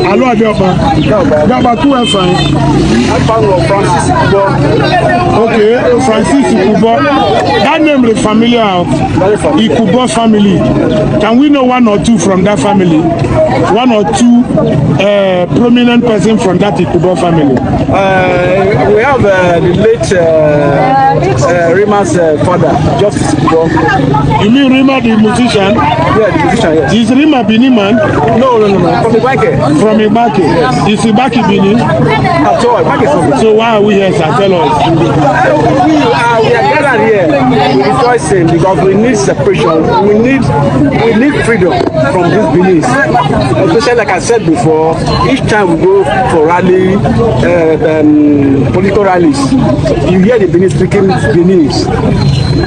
Hello, Diaba, who else? Francis Igbo. Okay, Francis Igbo. That name is familiar. Igbo family. Can we know one or two from that family? One or two prominent person from that Igbo family? We have the late REMA's father, Justice Igbo. You mean REMA the musician? Yeah, the musician, yes. Is REMA Bini man? No. From Ibake. From Ibake. Yes. Is Ibake Bini? At all. Ibake is from. So why are we here, sir? Tell us. We are gathered here rejoicing because we need separation. We need freedom from these beliefs. Especially like I said before, each time we go for rally, political rallies, you hear the Benin speaking Beninese.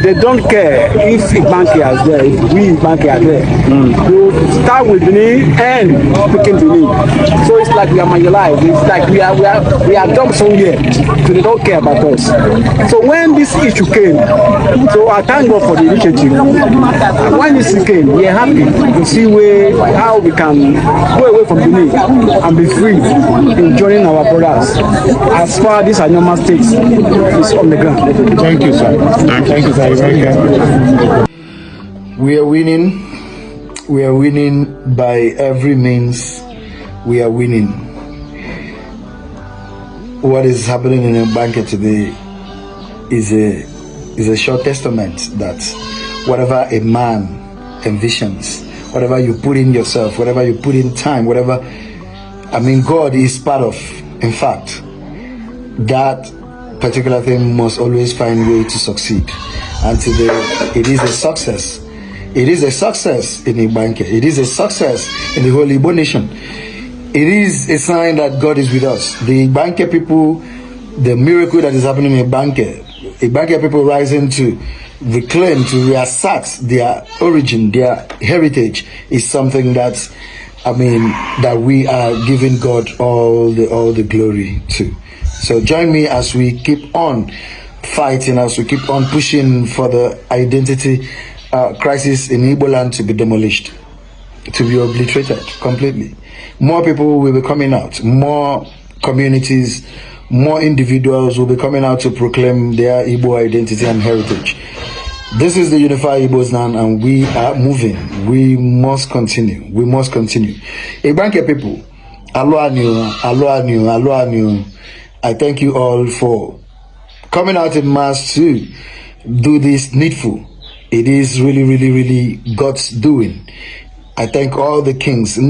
They don't care if Igbanke is there, if we Igbanke are there. You start with Benin and speaking Benin. So it's like we are marginalized. It's like we are dumb somewhere. So they don't care about us. So when this issue came, so I thank God for the initiative. And when this came, we are happy to see how we can go away from Benin and be free in joining our brothers as far as this normal state is on the ground. Thank you, sir. Thank you, sir. We are winning. We are winning by every means. We are winning. What is happening in Igbanke today is a short testament that whatever a man envisions, whatever you put in yourself, whatever you put in time, God is part of. In fact, that particular thing must always find way to succeed. And today, it is a success. It is a success in Igbanke. It is a success in the whole Igbo nation. It is a sign that God is with us. The Igbanke people, the miracle that is happening in Igbanke people rising to reclaim, to reassert their origin, their heritage, is something that, that we are giving God all the glory to. So join me as we keep on fighting, as we keep on pushing for the identity crisis in Igbo land to be demolished, to be obliterated completely. More people will be coming out, more communities, more individuals will be coming out to proclaim their Igbo identity and heritage. This is the Unified Igbos now, and we are moving. We must continue. We must continue. Igbanke people, alo anyu. I thank you all for coming out in mass to do this needful. It is really, really, really God's doing. I thank all the kings. I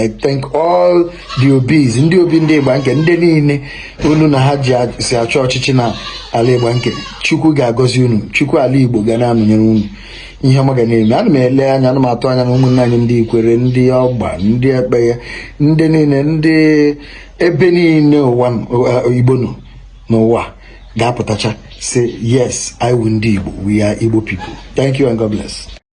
thank all the obis. Chukwu ga-agọzi unu. Chukwu ala Igbo ga na-anọnyere unu. Ihe ọma ga na-eme. Ana m ele anya, ana m atụ anya na ụmụnne anyị ndị Ikwere, ndị Ọgba, ndị Ekpeye, ndị niile, ndị ebe niile ụwa Igbo nọ n'ụwa ga-apụtacha say yes, I win ndị Igbo. We are Igbo people. Thank you and God bless.